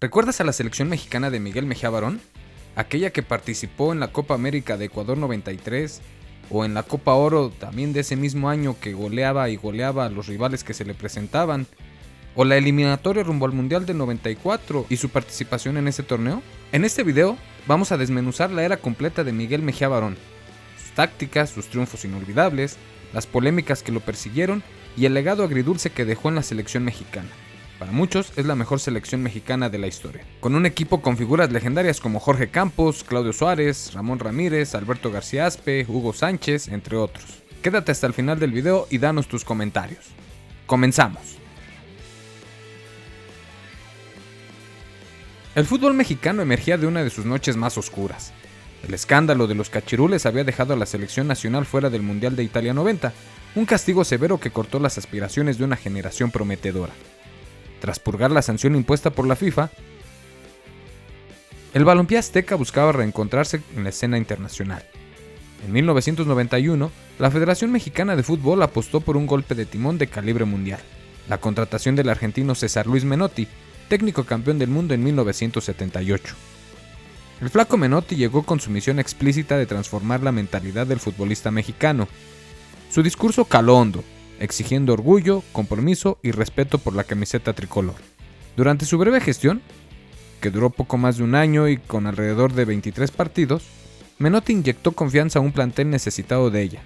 ¿Recuerdas a la selección mexicana de Miguel Mejía Barón? Aquella que participó en la Copa América de Ecuador 93 o en la Copa Oro también de ese mismo año, que goleaba a los rivales que se le presentaban, o la eliminatoria rumbo al Mundial del 94 y su participación en ese torneo. En este video vamos a desmenuzar la era completa de Miguel Mejía Barón, sus tácticas, sus triunfos inolvidables, las polémicas que lo persiguieron y el legado agridulce que dejó en la selección mexicana. Para muchos es la mejor selección mexicana de la historia, con un equipo con figuras legendarias como Jorge Campos, Claudio Suárez, Ramón Ramírez, Alberto García Aspe, Hugo Sánchez, entre otros. Quédate hasta el final del video y danos tus comentarios. ¡Comenzamos! El fútbol mexicano emergía de una de sus noches más oscuras. El escándalo de los cachirules había dejado a la selección nacional fuera del Mundial de Italia 90, un castigo severo que cortó las aspiraciones de una generación prometedora. Tras purgar la sanción impuesta por la FIFA, el balompié azteca buscaba reencontrarse en la escena internacional. En 1991, la Federación Mexicana de Fútbol apostó por un golpe de timón de calibre mundial: la contratación del argentino César Luis Menotti, técnico campeón del mundo en 1978. El flaco Menotti llegó con su misión explícita de transformar la mentalidad del futbolista mexicano. Su discurso caló hondo, exigiendo orgullo, compromiso y respeto por la camiseta tricolor. Durante su breve gestión, que duró poco más de un año y con alrededor de 23 partidos, Menotti inyectó confianza a un plantel necesitado de ella.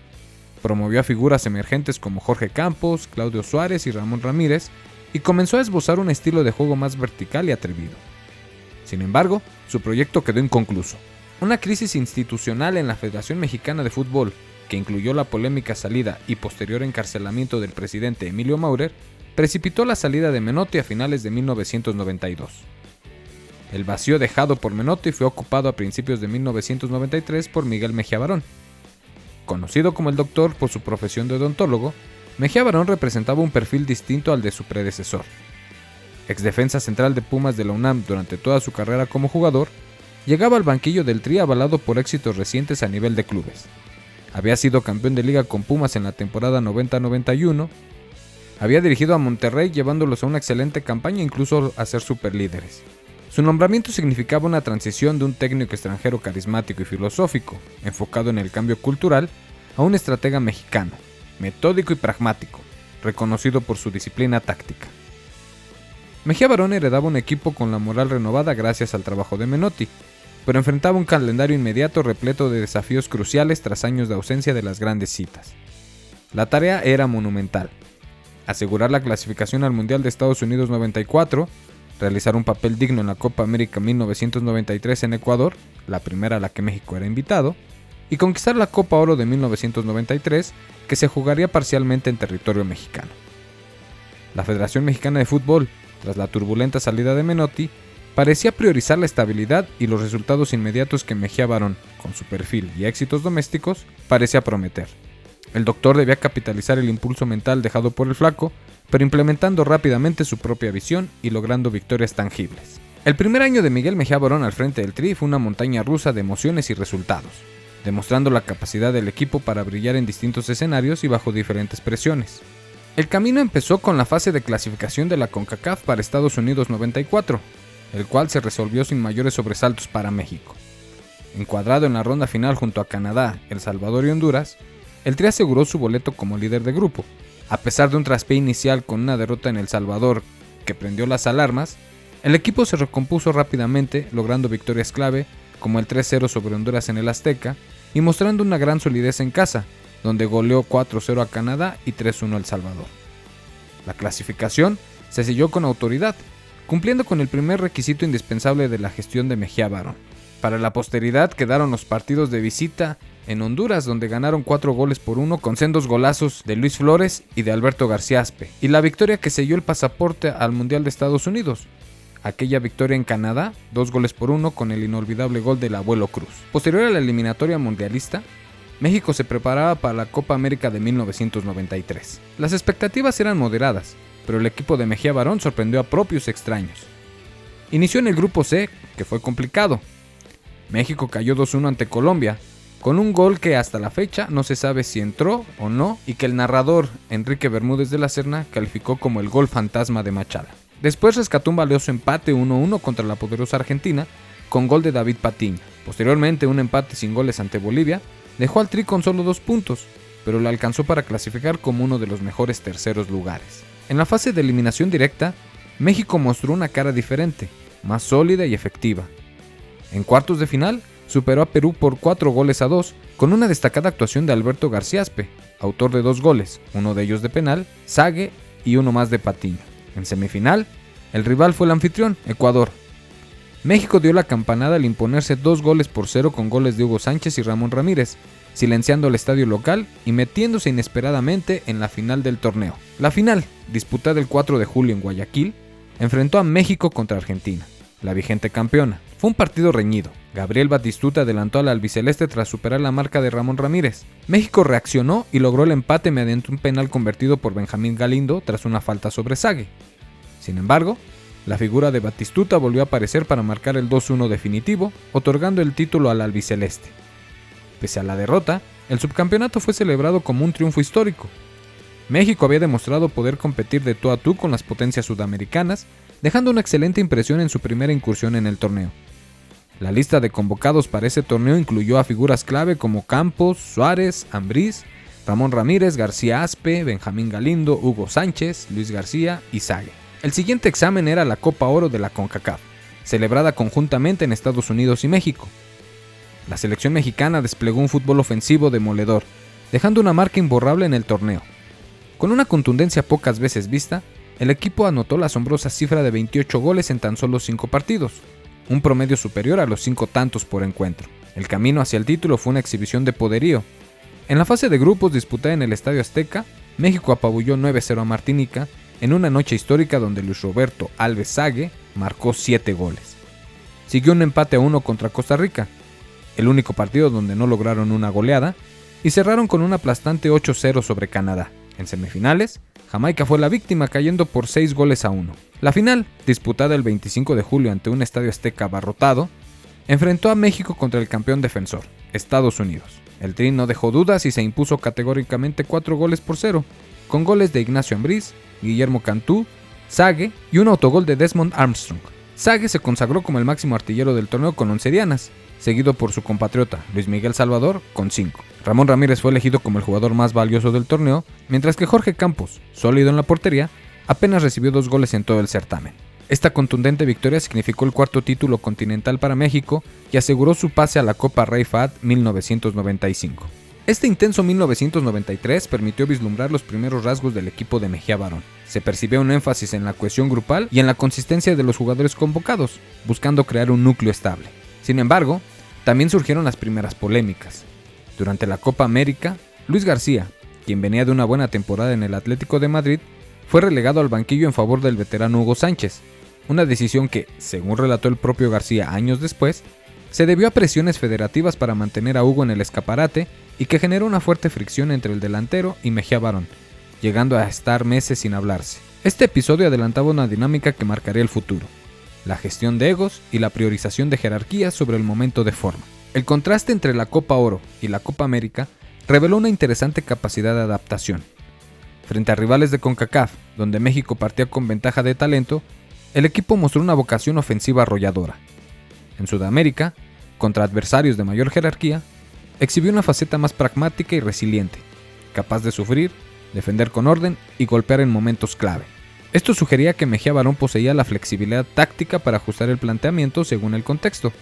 Promovió a figuras emergentes como Jorge Campos, Claudio Suárez y Ramón Ramírez, y comenzó a esbozar un estilo de juego más vertical y atrevido. Sin embargo, su proyecto quedó inconcluso. Una crisis institucional en la Federación Mexicana de Fútbol, que incluyó la polémica salida y posterior encarcelamiento del presidente Emilio Maurer, precipitó la salida de Menotti a finales de 1992. El vacío dejado por Menotti fue ocupado a principios de 1993 por Miguel Mejía Barón. Conocido como el Doctor por su profesión de odontólogo, Mejía Barón representaba un perfil distinto al de su predecesor. Exdefensa central de Pumas de la UNAM durante toda su carrera como jugador, llegaba al banquillo del Tri avalado por éxitos recientes a nivel de clubes. Había sido campeón de liga con Pumas en la temporada 90-91, había dirigido a Monterrey llevándolos a una excelente campaña, incluso a ser superlíderes. Su nombramiento significaba una transición de un técnico extranjero carismático y filosófico, enfocado en el cambio cultural, a un estratega mexicano, metódico y pragmático, reconocido por su disciplina táctica. Mejía Barón heredaba un equipo con la moral renovada gracias al trabajo de Menotti, pero enfrentaba un calendario inmediato repleto de desafíos cruciales tras años de ausencia de las grandes citas. La tarea era monumental: asegurar la clasificación al Mundial de Estados Unidos 94, realizar un papel digno en la Copa América 1993 en Ecuador, la primera a la que México era invitado, y conquistar la Copa Oro de 1993, que se jugaría parcialmente en territorio mexicano. La Federación Mexicana de Fútbol, tras la turbulenta salida de Menotti, parecía priorizar la estabilidad y los resultados inmediatos que Mejía Barón, con su perfil y éxitos domésticos, parecía prometer. El Doctor debía capitalizar el impulso mental dejado por el flaco, pero implementando rápidamente su propia visión y logrando victorias tangibles. El primer año de Miguel Mejía Barón al frente del Tri fue una montaña rusa de emociones y resultados, demostrando la capacidad del equipo para brillar en distintos escenarios y bajo diferentes presiones. El camino empezó con la fase de clasificación de la CONCACAF para Estados Unidos 94, el cual se resolvió sin mayores sobresaltos para México. Encuadrado en la ronda final junto a Canadá, El Salvador y Honduras, el Tri aseguró su boleto como líder de grupo. A pesar de un traspié inicial con una derrota en El Salvador que prendió las alarmas, el equipo se recompuso rápidamente, logrando victorias clave como el 3-0 sobre Honduras en el Azteca y mostrando una gran solidez en casa, donde goleó 4-0 a Canadá y 3-1 a El Salvador. La clasificación se selló con autoridad, cumpliendo con el primer requisito indispensable de la gestión de Mejía Barón. Para la posteridad quedaron los partidos de visita en Honduras, donde ganaron 4-1 con sendos golazos de Luis Flores y de Alberto García Aspe, y la victoria que selló el pasaporte al Mundial de Estados Unidos. Aquella victoria en Canadá, 2-1 con el inolvidable gol del Abuelo Cruz. Posterior a la eliminatoria mundialista, México se preparaba para la Copa América de 1993. Las expectativas eran moderadas, pero el equipo de Mejía Barón sorprendió a propios extraños. Inició en el grupo C, que fue complicado. México cayó 2-1 ante Colombia, con un gol que hasta la fecha no se sabe si entró o no, y que el narrador Enrique Bermúdez de la Serna calificó como el gol fantasma de Machala. Después rescató un valioso empate 1-1 contra la poderosa Argentina, con gol de David Patiño. Posteriormente, un empate sin goles ante Bolivia dejó al Tri con solo 2 puntos, pero le alcanzó para clasificar como uno de los mejores terceros lugares. En la fase de eliminación directa, México mostró una cara diferente, más sólida y efectiva. En cuartos de final, superó a Perú por 4-2, con una destacada actuación de Alberto Garciaspe, autor de 2 goles, uno de ellos de penal, Zague y uno más de Patiño. En semifinal, el rival fue el anfitrión, Ecuador. México dio la campanada al imponerse 2-0 con goles de Hugo Sánchez y Ramón Ramírez, silenciando al estadio local y metiéndose inesperadamente en la final del torneo. La final, disputada el 4 de julio en Guayaquil, enfrentó a México contra Argentina, la vigente campeona. Fue un partido reñido. Gabriel Batistuta adelantó al albiceleste tras superar la marca de Ramón Ramírez. México reaccionó y logró el empate mediante un penal convertido por Benjamín Galindo tras una falta sobre Zague. Sin embargo, la figura de Batistuta volvió a aparecer para marcar el 2-1 definitivo, otorgando el título al albiceleste. Pese a la derrota, el subcampeonato fue celebrado como un triunfo histórico. México había demostrado poder competir de tú a tú con las potencias sudamericanas, dejando una excelente impresión en su primera incursión en el torneo. La lista de convocados para ese torneo incluyó a figuras clave como Campos, Suárez, Ambriz, Ramón Ramírez, García Aspe, Benjamín Galindo, Hugo Sánchez, Luis García y Zague. El siguiente examen era la Copa Oro de la CONCACAF, celebrada conjuntamente en Estados Unidos y México. La selección mexicana desplegó un fútbol ofensivo demoledor, dejando una marca imborrable en el torneo. Con una contundencia pocas veces vista, el equipo anotó la asombrosa cifra de 28 goles en tan solo 5 partidos, un promedio superior a los 5 tantos por encuentro. El camino hacia el título fue una exhibición de poderío. En la fase de grupos disputada en el Estadio Azteca, México apabulló 9-0 a Martinica en una noche histórica donde Luis Roberto Alves Zague marcó 7 goles. Siguió un empate a 1 contra Costa Rica, el único partido donde no lograron una goleada, y cerraron con un aplastante 8-0 sobre Canadá. En semifinales, Jamaica fue la víctima cayendo por 6-1. La final, disputada el 25 de julio ante un Estadio Azteca abarrotado, enfrentó a México contra el campeón defensor, Estados Unidos. El Tri no dejó dudas y se impuso categóricamente 4-0, con goles de Ignacio Ambriz, Guillermo Cantú, Zague y un autogol de Desmond Armstrong. Zague se consagró como el máximo artillero del torneo con 11 dianas, seguido por su compatriota Luis Miguel Salvador con 5. Ramón Ramírez fue elegido como el jugador más valioso del torneo, mientras que Jorge Campos, sólido en la portería, apenas recibió 2 goles en todo el certamen. Esta contundente victoria significó el 4º título continental para México y aseguró su pase a la Copa Rey Fahd 1995. Este intenso 1993 permitió vislumbrar los primeros rasgos del equipo de Mejía Barón. Se percibía un énfasis en la cohesión grupal y en la consistencia de los jugadores convocados, buscando crear un núcleo estable. Sin embargo, también surgieron las primeras polémicas. Durante la Copa América, Luis García, quien venía de una buena temporada en el Atlético de Madrid, fue relegado al banquillo en favor del veterano Hugo Sánchez, una decisión que, según relató el propio García años después, se debió a presiones federativas para mantener a Hugo en el escaparate y que generó una fuerte fricción entre el delantero y Mejía Barón, llegando a estar meses sin hablarse. Este episodio adelantaba una dinámica que marcaría el futuro: la gestión de egos y la priorización de jerarquías sobre el momento de forma. El contraste entre la Copa Oro y la Copa América reveló una interesante capacidad de adaptación. Frente a rivales de CONCACAF, donde México partía con ventaja de talento, el equipo mostró una vocación ofensiva arrolladora. En Sudamérica, contra adversarios de mayor jerarquía, exhibió una faceta más pragmática y resiliente, capaz de sufrir, defender con orden y golpear en momentos clave. Esto sugería que Mejía Barón poseía la flexibilidad táctica para ajustar el planteamiento según el contexto,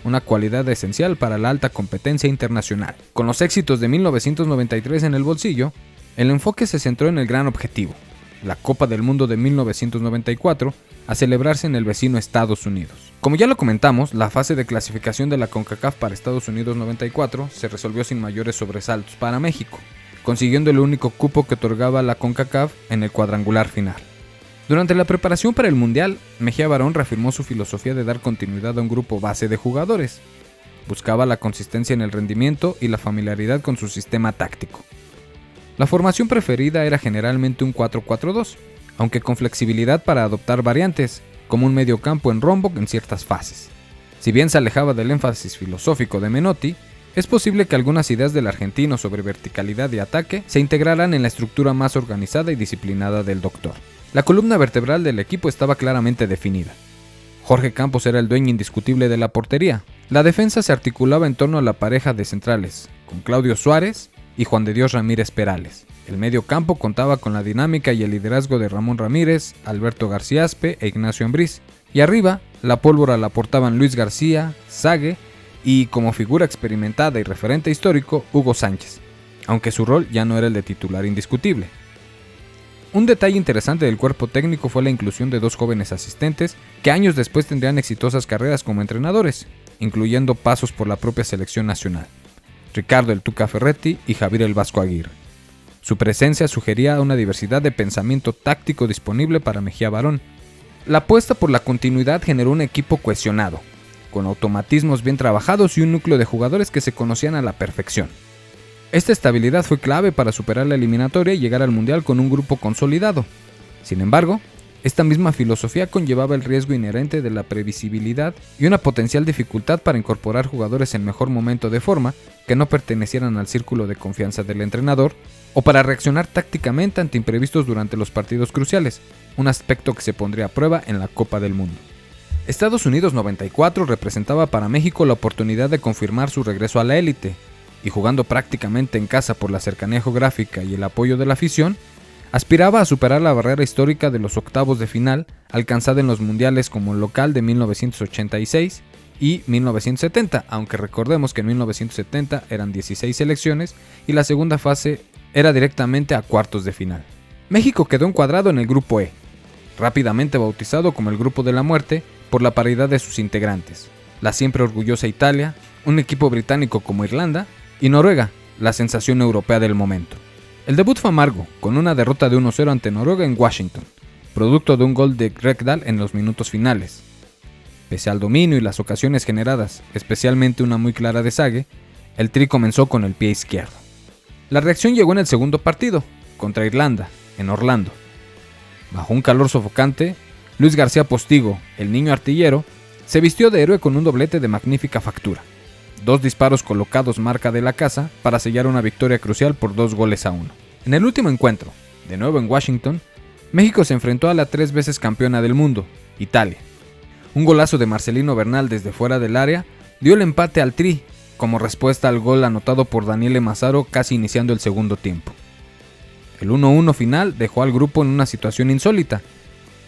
una cualidad esencial para la alta competencia internacional. Con los éxitos de 1993 en el bolsillo, el enfoque se centró en el gran objetivo, la Copa del Mundo de 1994, a celebrarse en el vecino Estados Unidos. Como ya lo comentamos, la fase de clasificación de la CONCACAF para Estados Unidos 94 se resolvió sin mayores sobresaltos para México, consiguiendo el único cupo que otorgaba la CONCACAF en el cuadrangular final. Durante la preparación para el Mundial, Mejía Barón reafirmó su filosofía de dar continuidad a un grupo base de jugadores. Buscaba la consistencia en el rendimiento y la familiaridad con su sistema táctico. La formación preferida era generalmente un 4-4-2, aunque con flexibilidad para adoptar variantes, como un mediocampo en rombo en ciertas fases. Si bien se alejaba del énfasis filosófico de Menotti, es posible que algunas ideas del argentino sobre verticalidad y ataque se integraran en la estructura más organizada y disciplinada del doctor. La columna vertebral del equipo estaba claramente definida. Jorge Campos era el dueño indiscutible de la portería. La defensa se articulaba en torno a la pareja de centrales, con Claudio Suárez y Juan de Dios Ramírez Perales. El medio campo contaba con la dinámica y el liderazgo de Ramón Ramírez, Alberto Garciaspe e Ignacio Ambriz. Y arriba, la pólvora la portaban Luis García, Zague y, como figura experimentada y referente histórico, Hugo Sánchez, aunque su rol ya no era el de titular indiscutible. Un detalle interesante del cuerpo técnico fue la inclusión de dos jóvenes asistentes que años después tendrían exitosas carreras como entrenadores, incluyendo pasos por la propia selección nacional: Ricardo el Tuca Ferretti y Javier el Vasco Aguirre. Su presencia sugería una diversidad de pensamiento táctico disponible para Mejía Barón. La apuesta por la continuidad generó un equipo cohesionado, con automatismos bien trabajados y un núcleo de jugadores que se conocían a la perfección. Esta estabilidad fue clave para superar la eliminatoria y llegar al Mundial con un grupo consolidado. Sin embargo, esta misma filosofía conllevaba el riesgo inherente de la previsibilidad y una potencial dificultad para incorporar jugadores en mejor momento de forma que no pertenecieran al círculo de confianza del entrenador, o para reaccionar tácticamente ante imprevistos durante los partidos cruciales, un aspecto que se pondría a prueba en la Copa del Mundo. Estados Unidos 94 representaba para México la oportunidad de confirmar su regreso a la élite, y jugando prácticamente en casa por la cercanía geográfica y el apoyo de la afición, aspiraba a superar la barrera histórica de los octavos de final alcanzada en los mundiales como local de 1986 y 1970, aunque recordemos que en 1970 eran 16 selecciones y la segunda fase era directamente a cuartos de final. México quedó encuadrado en el grupo E, rápidamente bautizado como el grupo de la muerte por la paridad de sus integrantes: la siempre orgullosa Italia, un equipo británico como Irlanda, y Noruega, la sensación europea del momento. El debut fue amargo, con una derrota de 1-0 ante Noruega en Washington, producto de un gol de Rekdal en los minutos finales. Pese al dominio y las ocasiones generadas, especialmente una muy clara de Zague, el Tri comenzó con el pie izquierdo. La reacción llegó en el segundo partido, contra Irlanda, en Orlando. Bajo un calor sofocante, Luis García Postigo, el niño artillero, se vistió de héroe con un doblete de magnífica factura. 2 disparos colocados marca de la casa para sellar una victoria crucial por 2-1. En el último encuentro, de nuevo en Washington, México se enfrentó a la 3 veces campeona del mundo, Italia. Un golazo de Marcelino Bernal desde fuera del área dio el empate al Tri, como respuesta al gol anotado por Daniele Mazzaro casi iniciando el segundo tiempo. El 1-1 final dejó al grupo en una situación insólita.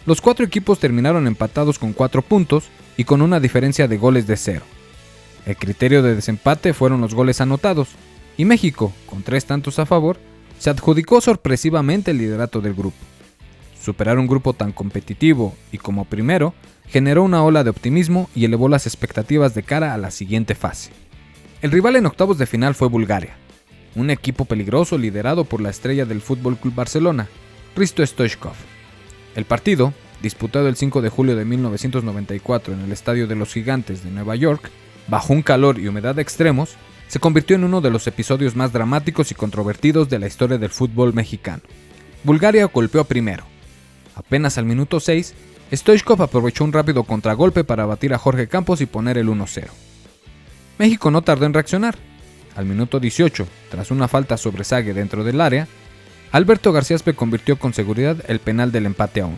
Los 4 equipos terminaron empatados con 4 puntos y con una diferencia de goles de 0. El criterio de desempate fueron los goles anotados, y México, con 3 tantos a favor, se adjudicó sorpresivamente el liderato del grupo. Superar un grupo tan competitivo y como primero generó una ola de optimismo y elevó las expectativas de cara a la siguiente fase. El rival en octavos de final fue Bulgaria, un equipo peligroso liderado por la estrella del FC Barcelona, Hristo Stoichkov. El partido, disputado el 5 de julio de 1994 en el Estadio de los Gigantes de Nueva York, bajo un calor y humedad extremos, se convirtió en uno de los episodios más dramáticos y controvertidos de la historia del fútbol mexicano. Bulgaria golpeó primero. Apenas al minuto 6, Stoichkov aprovechó un rápido contragolpe para batir a Jorge Campos y poner el 1-0. México no tardó en reaccionar. Al minuto 18, tras una falta sobre Zague dentro del área, Alberto Garciaspe convirtió con seguridad el penal del empate a 1.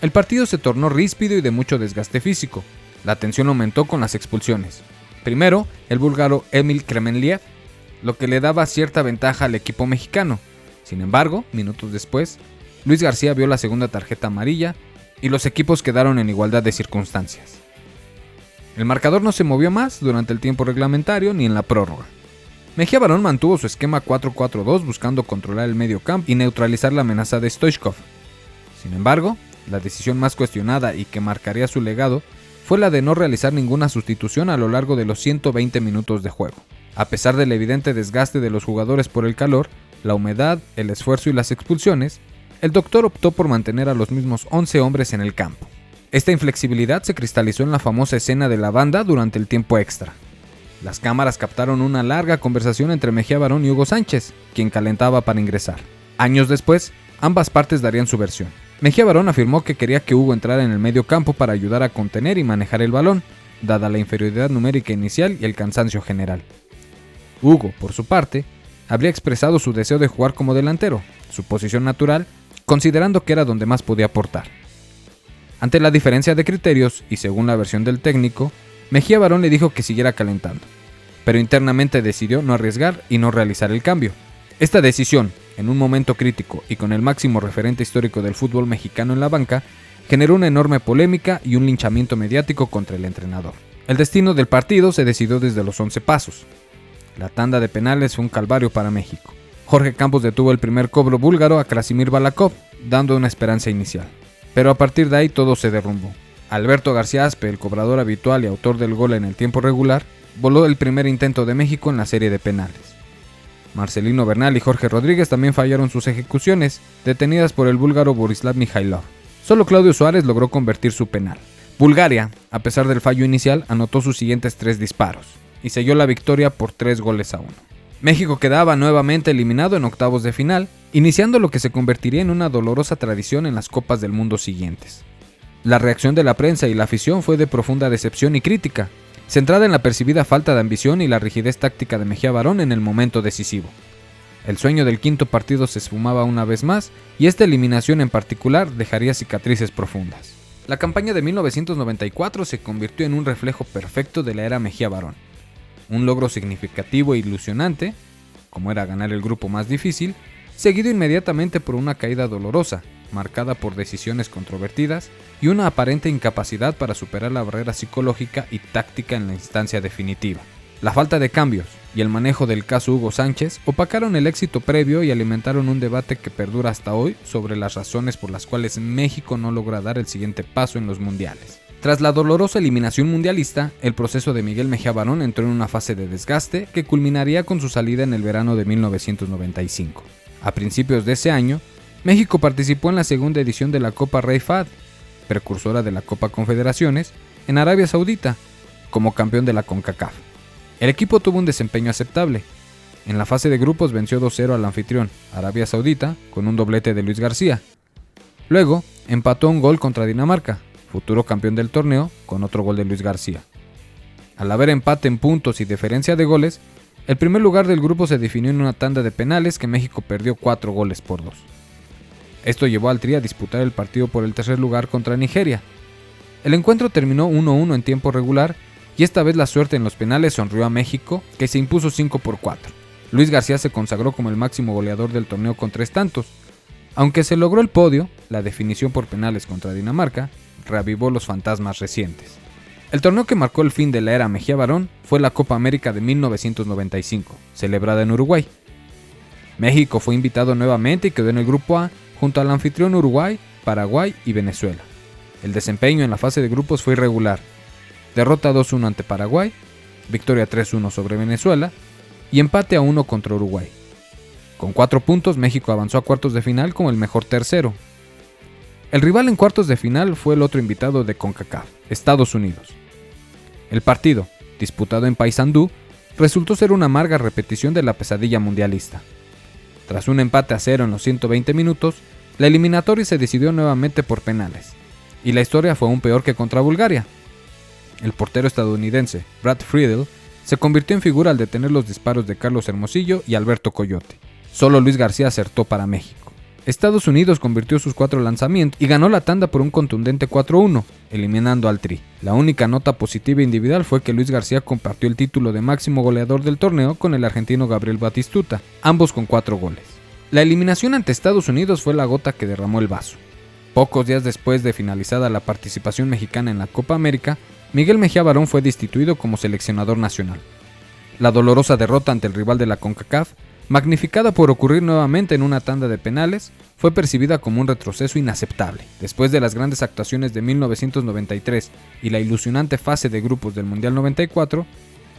El partido se tornó ríspido y de mucho desgaste físico. La tensión aumentó con las expulsiones. Primero, el búlgaro Emil Kremenliev, lo que le daba cierta ventaja al equipo mexicano. Sin embargo, minutos después, Luis García vio la segunda tarjeta amarilla y los equipos quedaron en igualdad de circunstancias. El marcador no se movió más durante el tiempo reglamentario ni en la prórroga. Mejía Barón mantuvo su esquema 4-4-2 buscando controlar el medio campo y neutralizar la amenaza de Stoichkov. Sin embargo, la decisión más cuestionada y que marcaría su legado fue la de no realizar ninguna sustitución a lo largo de los 120 minutos de juego. A pesar del evidente desgaste de los jugadores por el calor, la humedad, el esfuerzo y las expulsiones, el doctor optó por mantener a los mismos 11 hombres en el campo. Esta inflexibilidad se cristalizó en la famosa escena de la banda durante el tiempo extra. Las cámaras captaron una larga conversación entre Mejía Barón y Hugo Sánchez, quien calentaba para ingresar. Años después, ambas partes darían su versión. Mejía Barón afirmó que quería que Hugo entrara en el medio campo para ayudar a contener y manejar el balón, dada la inferioridad numérica inicial y el cansancio general. Hugo, por su parte, habría expresado su deseo de jugar como delantero, su posición natural, considerando que era donde más podía aportar. Ante la diferencia de criterios, y según la versión del técnico, Mejía Barón le dijo que siguiera calentando, pero internamente decidió no arriesgar y no realizar el cambio. Esta decisión, en un momento crítico y con el máximo referente histórico del fútbol mexicano en la banca, generó una enorme polémica y un linchamiento mediático contra el entrenador. El destino del partido se decidió desde los 11 pasos. La tanda de penales fue un calvario para México. Jorge Campos detuvo el primer cobro búlgaro a Krasimir Balakov, dando una esperanza inicial. Pero a partir de ahí todo se derrumbó. Alberto García Aspe, el cobrador habitual y autor del gol en el tiempo regular, voló el primer intento de México en la serie de penales. Marcelino Bernal y Jorge Rodríguez también fallaron sus ejecuciones, detenidas por el búlgaro Borislav Mijailov. Solo Claudio Suárez logró convertir su penal. Bulgaria, a pesar del fallo inicial, anotó sus siguientes 3 disparos y selló la victoria por 3-1. México quedaba nuevamente eliminado en octavos de final, iniciando lo que se convertiría en una dolorosa tradición en las Copas del Mundo siguientes. La reacción de la prensa y la afición fue de profunda decepción y crítica, centrada en la percibida falta de ambición y la rigidez táctica de Mejía Barón en el momento decisivo. El sueño del quinto partido se esfumaba una vez más, y esta eliminación en particular dejaría cicatrices profundas. La campaña de 1994 se convirtió en un reflejo perfecto de la era Mejía Barón. Un logro significativo e ilusionante, como era ganar el grupo más difícil, seguido inmediatamente por una caída dolorosa, marcada por decisiones controvertidas y una aparente incapacidad para superar la barrera psicológica y táctica en la instancia definitiva. La falta de cambios y el manejo del caso Hugo Sánchez opacaron el éxito previo y alimentaron un debate que perdura hasta hoy sobre las razones por las cuales México no logra dar el siguiente paso en los mundiales. Tras la dolorosa eliminación mundialista, el proceso de Miguel Mejía Barón entró en una fase de desgaste que culminaría con su salida en el verano de 1995. A principios de ese año, México participó en la segunda edición de la Copa Rey Fahd, precursora de la Copa Confederaciones, en Arabia Saudita, como campeón de la CONCACAF. El equipo tuvo un desempeño aceptable. En la fase de grupos venció 2-0 al anfitrión, Arabia Saudita, con un doblete de Luis García. Luego, empató un gol contra Dinamarca, futuro campeón del torneo, con otro gol de Luis García. Al haber empate en puntos y diferencia de goles, el primer lugar del grupo se definió en una tanda de penales que México perdió 4-2. Esto llevó al Tri a disputar el partido por el tercer lugar contra Nigeria. El encuentro terminó 1-1 en tiempo regular y esta vez la suerte en los penales sonrió a México, que se impuso 5-4. Luis García se consagró como el máximo goleador del torneo con 3 tantos. Aunque se logró el podio, la definición por penales contra Dinamarca reavivó los fantasmas recientes. El torneo que marcó el fin de la era Mejía Barón fue la Copa América de 1995, celebrada en Uruguay. México fue invitado nuevamente y quedó en el grupo A junto al anfitrión Uruguay, Paraguay y Venezuela. El desempeño en la fase de grupos fue irregular. Derrota 2-1 ante Paraguay, victoria 3-1 sobre Venezuela y empate a 1 contra Uruguay. Con 4 puntos, México avanzó a cuartos de final como el mejor tercero. El rival en cuartos de final fue el otro invitado de CONCACAF, Estados Unidos. El partido, disputado en Paysandú, resultó ser una amarga repetición de la pesadilla mundialista. Tras un empate a 0 en los 120 minutos, la eliminatoria se decidió nuevamente por penales, y la historia fue aún peor que contra Bulgaria. El portero estadounidense, Brad Friedel, se convirtió en figura al detener los disparos de Carlos Hermosillo y Alberto Coyote. Solo Luis García acertó para México. Estados Unidos convirtió sus 4 lanzamientos y ganó la tanda por un contundente 4-1, eliminando al Tri. La única nota positiva individual fue que Luis García compartió el título de máximo goleador del torneo con el argentino Gabriel Batistuta, ambos con 4 goles. La eliminación ante Estados Unidos fue la gota que derramó el vaso. Pocos días después de finalizada la participación mexicana en la Copa América, Miguel Mejía Barón fue destituido como seleccionador nacional. La dolorosa derrota ante el rival de la CONCACAF, magnificada por ocurrir nuevamente en una tanda de penales, fue percibida como un retroceso inaceptable. Después de las grandes actuaciones de 1993 y la ilusionante fase de grupos del Mundial 94,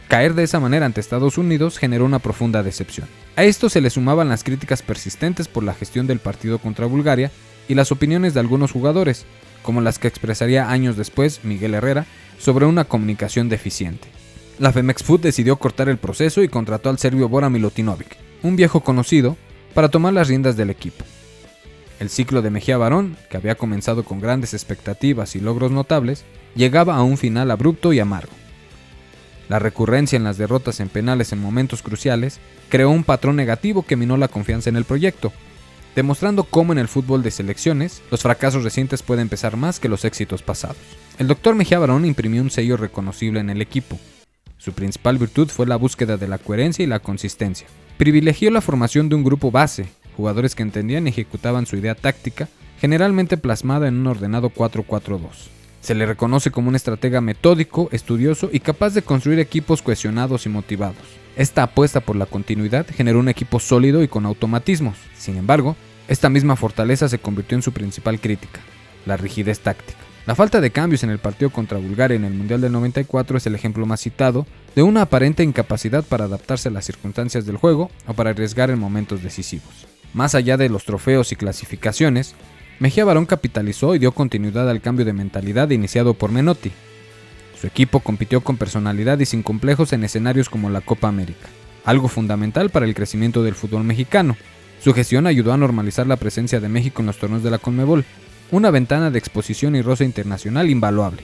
caer de esa manera ante Estados Unidos generó una profunda decepción. A esto se le sumaban las críticas persistentes por la gestión del partido contra Bulgaria y las opiniones de algunos jugadores, como las que expresaría años después Miguel Herrera sobre una comunicación deficiente. La Femex Food decidió cortar el proceso y contrató al serbio Bora Milutinovic, un viejo conocido, para tomar las riendas del equipo. El ciclo de Mejía Barón, que había comenzado con grandes expectativas y logros notables, llegaba a un final abrupto y amargo. La recurrencia en las derrotas en penales en momentos cruciales creó un patrón negativo que minó la confianza en el proyecto. demostrando cómo en el fútbol de selecciones los fracasos recientes pueden pesar más que los éxitos pasados. El Dr. Mejía Barón imprimió un sello reconocible en el equipo. Su principal virtud fue la búsqueda de la coherencia y la consistencia. Privilegió la formación de un grupo base, jugadores que entendían y ejecutaban su idea táctica, generalmente plasmada en un ordenado 4-4-2. Se le reconoce como un estratega metódico, estudioso y capaz de construir equipos cohesionados y motivados. Esta apuesta por la continuidad generó un equipo sólido y con automatismos. Sin embargo, esta misma fortaleza se convirtió en su principal crítica, la rigidez táctica. La falta de cambios en el partido contra Bulgaria en el Mundial del 94 es el ejemplo más citado de una aparente incapacidad para adaptarse a las circunstancias del juego o para arriesgar en momentos decisivos. Más allá de los trofeos y clasificaciones, Mejía Barón capitalizó y dio continuidad al cambio de mentalidad iniciado por Menotti. Su equipo compitió con personalidad y sin complejos en escenarios como la Copa América, algo fundamental para el crecimiento del fútbol mexicano. Su gestión ayudó a normalizar la presencia de México en los torneos de la Conmebol, una ventana de exposición y roce internacional invaluable.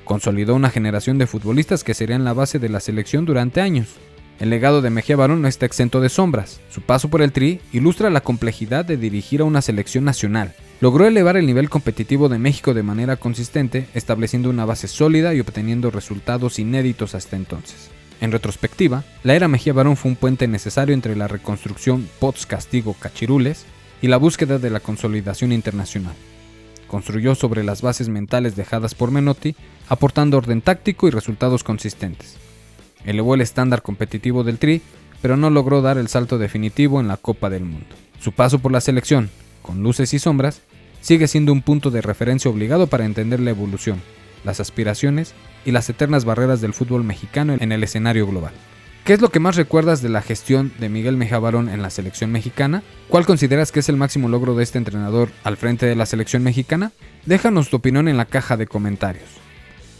Consolidó una generación de futbolistas que serían la base de la selección durante años. El legado de Mejía Barón no está exento de sombras. Su paso por el Tri ilustra la complejidad de dirigir a una selección nacional. Logró elevar el nivel competitivo de México de manera consistente, estableciendo una base sólida y obteniendo resultados inéditos hasta entonces. En retrospectiva, la era Mejía Barón fue un puente necesario entre la reconstrucción post-Castigo-Cachirules y la búsqueda de la consolidación internacional. Construyó sobre las bases mentales dejadas por Menotti, aportando orden táctico y resultados consistentes. Elevó el estándar competitivo del Tri, pero no logró dar el salto definitivo en la Copa del Mundo. Su paso por la selección, con luces y sombras, sigue siendo un punto de referencia obligado para entender la evolución, las aspiraciones y las eternas barreras del fútbol mexicano en el escenario global. ¿Qué es lo que más recuerdas de la gestión de Miguel Mejía Barón en la selección mexicana? ¿Cuál consideras que es el máximo logro de este entrenador al frente de la selección mexicana? Déjanos tu opinión en la caja de comentarios.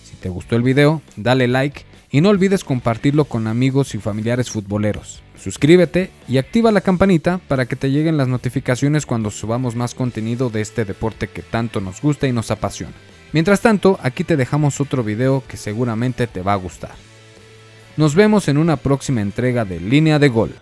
Si te gustó el video, dale like y no olvides compartirlo con amigos y familiares futboleros. Suscríbete y activa la campanita para que te lleguen las notificaciones cuando subamos más contenido de este deporte que tanto nos gusta y nos apasiona. Mientras tanto, aquí te dejamos otro video que seguramente te va a gustar. Nos vemos en una próxima entrega de Línea de Gol.